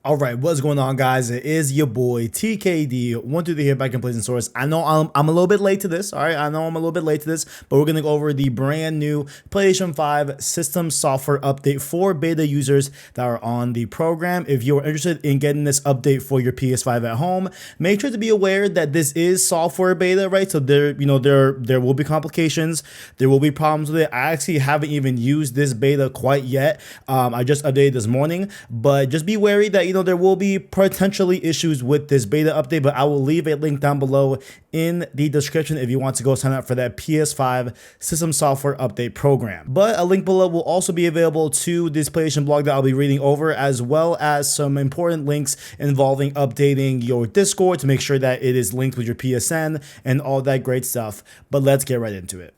All right, what's going on, guys? It is your boy TKD123 here back in Plays Source. I know I'm a little bit late to this. All right, I know I'm a little bit late to this, but we're gonna go over the brand new PlayStation 5 system software update for beta users that are on the program. If you're interested in getting this update for your PS5 at home, make sure to be aware that this is software beta, right? So there will be complications, there will be problems with it. I actually haven't even used this beta quite yet. I just updated this morning, but just be wary that there will be potentially issues with this beta update, but I will leave a link down below in the description if you want to go sign up for that PS5 system software update program. But a link below will also be available to this PlayStation blog that I'll be reading over, as well as some important links involving updating your Discord to make sure that it is linked with your PSN and all that great stuff. But let's get right into it.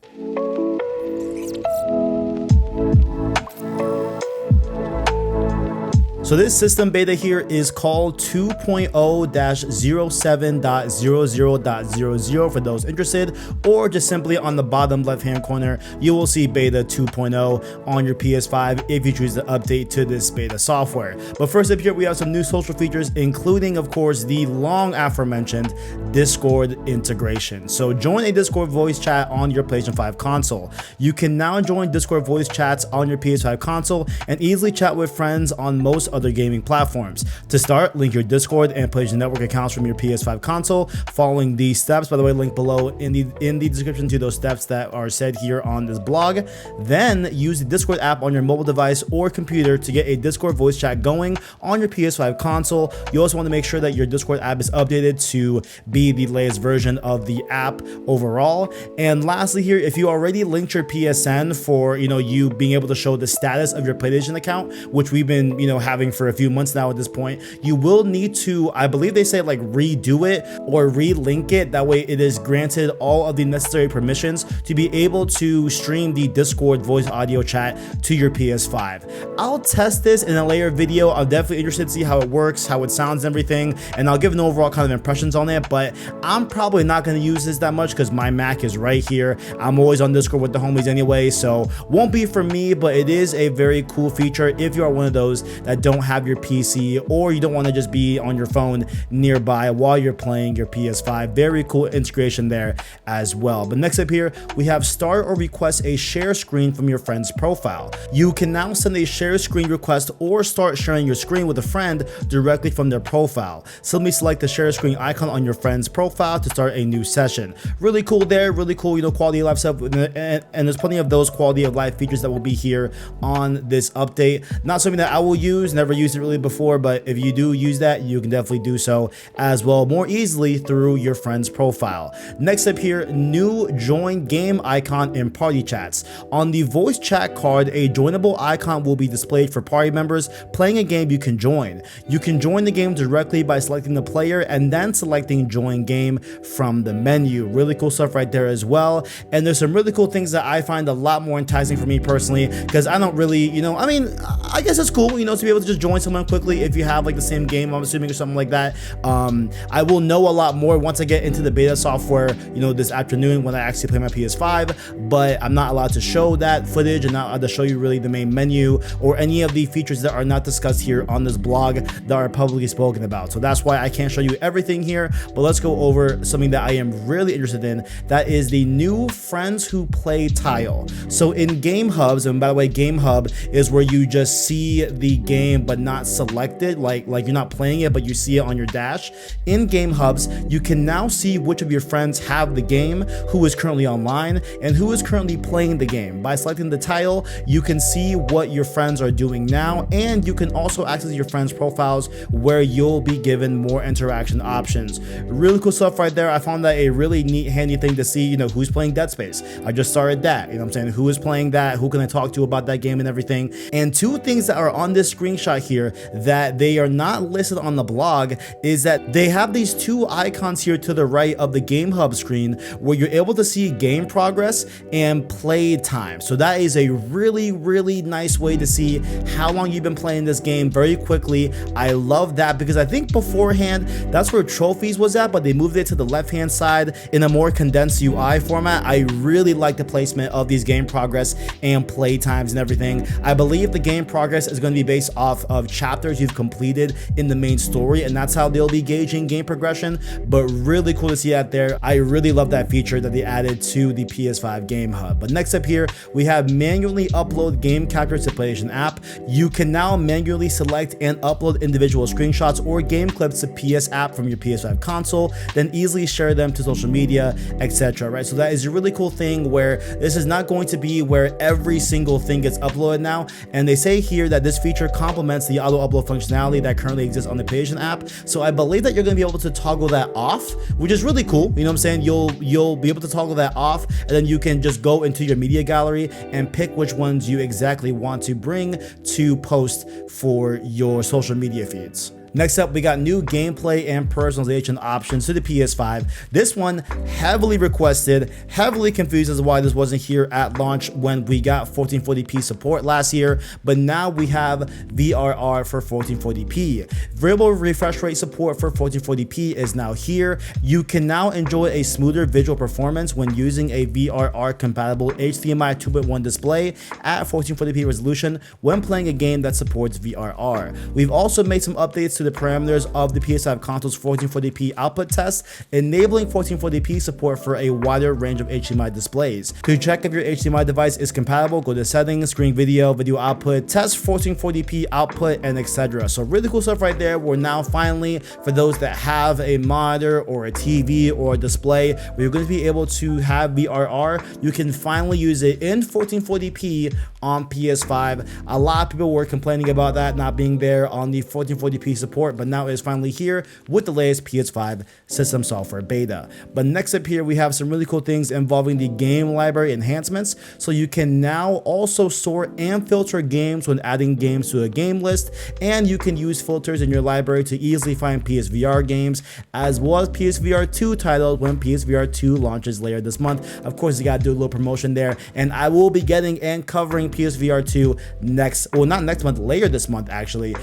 So this system beta here is called 2.0-07.00.00 for those interested, or just simply on the bottom left hand corner you will see beta 2.0 on your PS5 if you choose to update to this beta software. But first up here we have some new social features, including of course the long aforementioned Discord integration. So join a Discord voice chat on your PlayStation 5 console. You can now join Discord voice chats on your PS5 console and easily chat with friends on most other gaming platforms. To start, link your Discord and PlayStation Network accounts from your PS5 console following these steps. By the way, link below in the description to those steps that are said here on this blog. Then use the Discord app on your mobile device or computer to get a Discord voice chat going on your PS5 console. You also want to make sure that your Discord app is updated to be the latest version of the app overall. And lastly here, if you already linked your PSN for you being able to show the status of your PlayStation account, which we've been having for a few months now at this point, you will need to, I believe they say, like redo it or relink it. That way it is granted all of the necessary permissions to be able to stream the Discord voice audio chat to your PS5. I'll test this in a later video. I'm definitely interested to see how it works, how it sounds and everything, and I'll give an overall kind of impressions on it, but I'm probably not going to use this that much because my Mac is right here. I'm always on Discord with the homies anyway, so won't be for me, but it is a very cool feature if you are one of those that don't have your PC or you don't want to just be on your phone nearby while you're playing your PS5. Very cool integration there as well. But next up here we have start or request a share screen from your friend's profile. You can now send a share screen request or start sharing your screen with a friend directly from their profile. Simply select the share screen icon on your friend's profile to start a new session. Really cool there, really cool quality of life stuff, and there's plenty of those quality of life features that will be here on this update. Not something that I will use, never used it really before, but if you do use that, you can definitely do so as well more easily through your friend's profile. Next up here, new join game icon in party chats. On the voice chat card, a joinable icon will be displayed for party members playing a game you can join. You can join the game directly by selecting the player and then selecting join game from the menu. Really cool stuff right there as well. And there's some really cool things that I find a lot more enticing for me personally, because I don't really, I mean, I guess it's cool, to be able to just join someone quickly if you have like the same game, I'm assuming, or something like that. I will know a lot more once I get into the beta software, this afternoon when I actually play my PS5, but I'm not allowed to show that footage and not allowed to show you really the main menu or any of the features that are not discussed here on this blog that are publicly spoken about. So that's why I can't show you everything here, but let's go over something that I am really interested in. That is the new Friends Who Play tile. So in Game Hubs, and by the way, Game Hub is where you just see the game but not selected, like you're not playing it but you see it on your dash. In Game Hubs, you can now see which of your friends have the game, who is currently online, and who is currently playing the game. By selecting the tile, you can see what your friends are doing now, and you can also access your friends' profiles where you'll be given more interaction options. Really cool stuff right there. I found that a really neat, handy thing to see, who's playing Dead Space. I just started that, what I'm saying? Who is playing that? Who can I talk to about that game and everything? And two things that are on this screenshot here that they are not listed on the blog is that they have these two icons here to the right of the Game Hub screen where you're able to see game progress and play time. So that is a really, really nice way to see how long you've been playing this game very quickly. I love that because I think beforehand that's where trophies was at, but they moved it to the left hand side in a more condensed UI format. I really like the placement of these game progress and play times and everything. I believe the game progress is going to be based off off of chapters you've completed in the main story, and that's how they'll be gauging game progression. But really cool to see that there. I really love that feature that they added to the PS5 Game Hub. But next up here, we have manually upload game captures to PlayStation app. You can now manually select and upload individual screenshots or game clips to PS app from your PS5 console, then easily share them to social media, etc. Right? So that is a really cool thing where this is not going to be where every single thing gets uploaded now. And they say here that this feature complements the auto upload functionality that currently exists on the PlayStation app. So I believe that you're going to be able to toggle that off, which is really cool. You know what I'm saying? You'll be able to toggle that off, and then you can just go into your media gallery and pick which ones you exactly want to bring to post for your social media feeds. Next up, we got new gameplay and personalization options to the PS5. This one heavily requested, heavily confused as to why this wasn't here at launch when we got 1440p support last year, but now we have VRR for 1440p. Variable refresh rate support for 1440p is now here. You can now enjoy a smoother visual performance when using a VRR compatible HDMI 2.1 display at 1440p resolution when playing a game that supports VRR. We've also made some updates to the parameters of the PS5 console's 1440p output test, enabling 1440p support for a wider range of HDMI displays. To check if your HDMI device is compatible, go to settings, screen video, video output, test 1440p output, and etc. So really cool stuff right there. We're now finally, for those that have a monitor or a TV or a display where you're going to be able to have VRR, you can finally use it in 1440p on PS5. A lot of people were complaining about that not being there on the 1440p support, but now it is finally here with the latest PS5 system software beta. But next up here, we have some really cool things involving the game library enhancements. So you can now also sort and filter games when adding games to a game list, and you can use filters in your library to easily find PSVR games, as well as PSVR 2 titles when PSVR 2 launches later this month. Of course, you gotta do a little promotion there, and I will be getting and covering PSVR 2 not next month, later this month actually,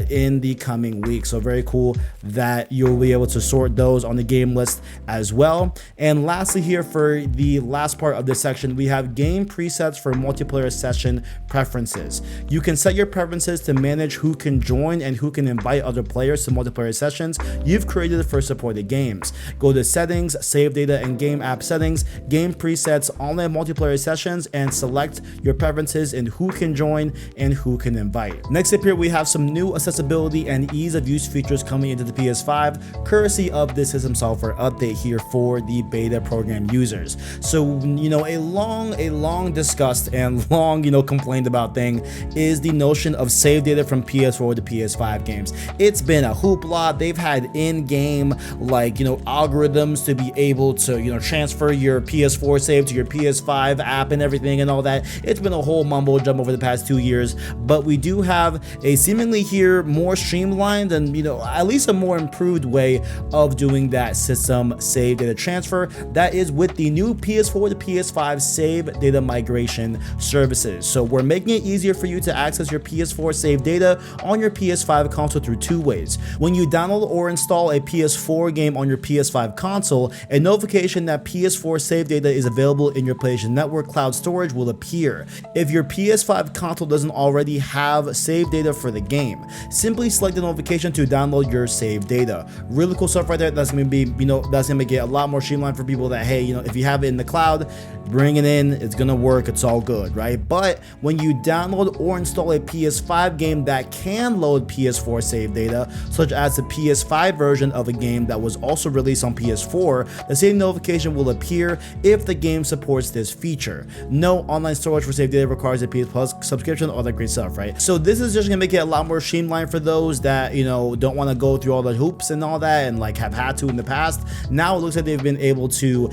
in the coming weeks. So very cool that you'll be able to sort those on the game list as well. And lastly here, for the last part of this section, we have game presets for multiplayer session preferences. You can set your preferences to manage who can join and who can invite other players to multiplayer sessions you've created for supported games. Go to settings, save data, and game app settings, game presets, online multiplayer sessions, and select your preferences in who can join and who can invite. Next up here, we have some new accessibility and ease of use features coming into the PS5, courtesy of the system software update here for the beta program users. So, you know, a long discussed and long, complained about thing is the notion of save data from PS4 to PS5 games. It's been a hoopla. They've had in-game, algorithms to be able to, transfer your PS4 save to your PS5 app and everything and all that. It's been a whole mumbo jumbo over the past 2 years, but we do have a seemingly here more streamlined and, at least a more improved way of doing that system save data transfer. That is with the new PS4 to PS5 save data migration services. So we're making it easier for you to access your PS4 save data on your PS5 console through two ways. When you download or install a PS4 game on your PS5 console, a notification that PS4 save data is available in your PlayStation Network cloud storage will appear. If your PS5 console doesn't already have save data for the game, simply select the notification to download your save data. Really cool stuff right there. That's gonna be, that's gonna make it a lot more streamlined for people that, hey, if you have it in the cloud, bring it in, it's gonna work, it's all good, right? But when you download or install a PS5 game that can load PS4 save data, such as the PS5 version of a game that was also released on PS4, the same notification will appear if the game supports this feature. No online storage for save data requires a PS Plus subscription, all that great stuff, right? So this is just gonna make it a lot more streamlined for those that, don't want to go through all the hoops and all that and have had to in the past. Now it looks like they've been able to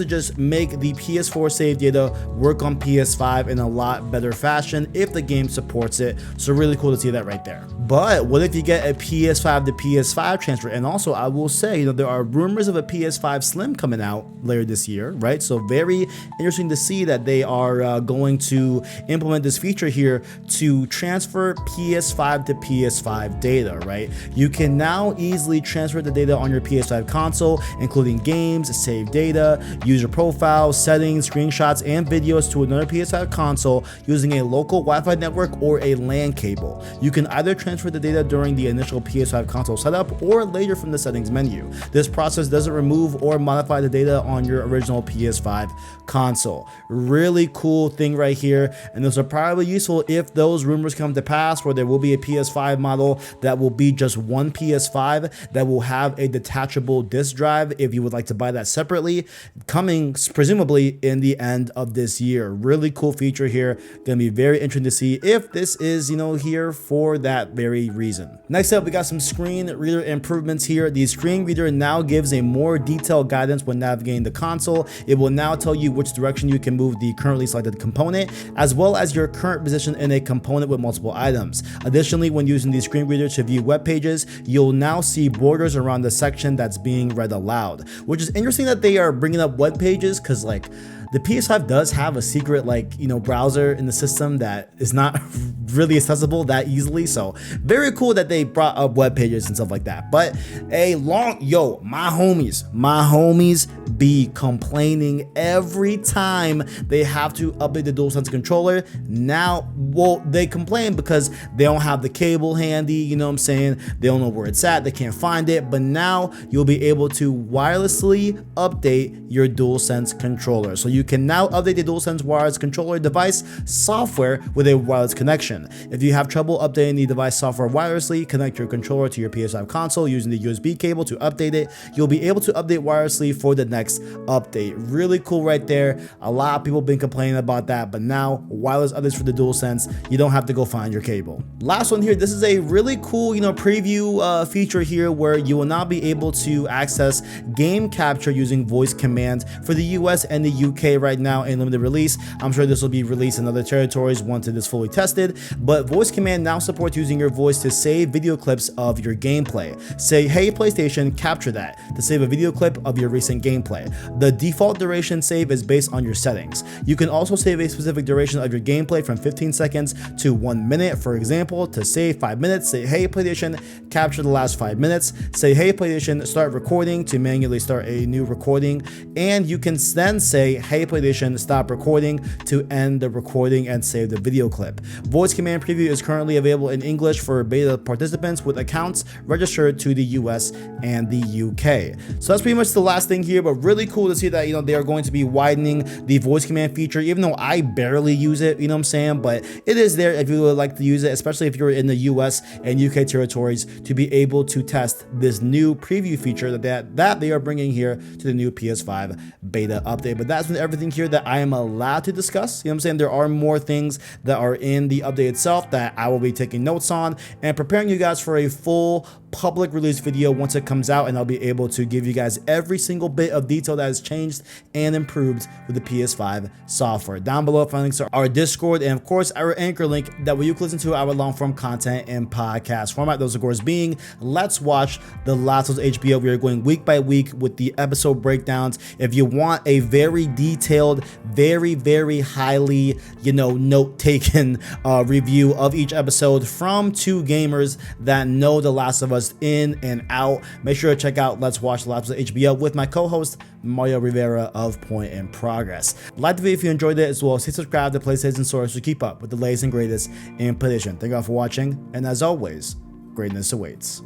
just make the PS4 save data work on PS5 in a lot better fashion if the game supports it. So really cool to see that right there. But what if you get a PS5 to PS5 transfer? And also, I will say, you know, there are rumors of a PS5 Slim coming out later this year, right? So very interesting to see that they are going to implement this feature here to transfer PS5 to PS5 data, right? You can now easily transfer the data on your PS5 console, including games, save data, user profiles, settings, screenshots, and videos to another PS5 console using a local Wi-Fi network or a LAN cable. You can either transfer the data during the initial PS5 console setup or later from the settings menu. This process doesn't remove or modify the data on your original PS5 console. Really cool thing right here, and those are probably useful if those rumors come to pass, where there will be a PS5 model that will be just one PS5 that will have a detachable disk drive if you would like to buy that separately, coming presumably in the end of this year. Really cool feature here. Gonna be very interesting to see if this is, you know, here for that very reason. Next up, we got some screen reader improvements here. The screen reader now gives a more detailed guidance when navigating the console. It will now tell you which direction you can move the currently selected component, as well as your current position in a component with multiple items. Additionally, when using the screen reader to view web pages, you'll now see borders around the section that's being read aloud, which is interesting that they are bringing up web pages, because like the PS5 does have a secret, like, you know, browser in the system that is not really accessible that easily. So very cool that they brought up web pages and stuff like that. But my homies be complaining every time they have to update the DualSense controller. Now, well, they complain because they don't have the cable handy, you know what I'm saying? They don't know where it's at, they can't find it. But now you'll be able to wirelessly update your DualSense controller. So you can now update the DualSense wireless controller device software with a wireless connection. If you have trouble updating the device software wirelessly, connect your controller to your PS5 console using the USB cable to update it. You'll be able to update wirelessly for the next update. Really cool right there. A lot of people have been complaining about that, but now wireless updates for the DualSense, you don't have to go find your cable. Last one here, this is a really cool, you know, preview feature here where you will now be able to access game capture using voice commands for the US and the UK right now in limited release. I'm sure this will be released in other territories once it is fully tested, but voice command now supports using your voice to save video clips of your gameplay. Say, hey PlayStation, capture that, to save a video clip of your recent gameplay. The default duration save is based on your settings. You can also save a specific duration of your gameplay from 15 seconds to 1 minute. For example, to save 5 minutes, say, hey PlayStation, capture the last 5 minutes. Say, hey PlayStation, start recording, to manually start a new recording. And you can then say, hey PlayStation, stop recording, to end the recording and save the video clip. Voice command preview is currently available in English for beta participants with accounts registered to the US and the UK. So that's pretty much the last thing here, but really cool to see that, you know, they are going to be widening the voice command feature, even though I barely use it, you know what I'm saying? But it is there if you would like to use it, especially if you're in the US and UK territories, to be able to test this new preview feature that they are bringing here to the new PS5 beta update. But that's been everything here that I am allowed to discuss. You know what I'm saying? There are more things that are in the update itself that I will be taking notes on and preparing you guys for a full public release video once it comes out, and I'll be able to give you guys every single bit of detail that has changed and improved with the PS5 software. Down below, find links to our Discord and of course our Anchor link that way you can listen to our long form content in podcast format. Those of course being Let's Watch The Last of Us HBO. We are going week by week with the episode breakdowns. If you want a very detailed, very highly, you know, note taken review of each episode from two gamers that know The Last of Us in and out, make sure to check out Let's Watch The Last of Us HBO with my co-host Mario Rivera of Point in Progress. Like the video if you enjoyed it, as well as hit subscribe to PlayStation Source to keep up with the latest and greatest in PlayStation. Thank you all for watching, and as always, greatness awaits.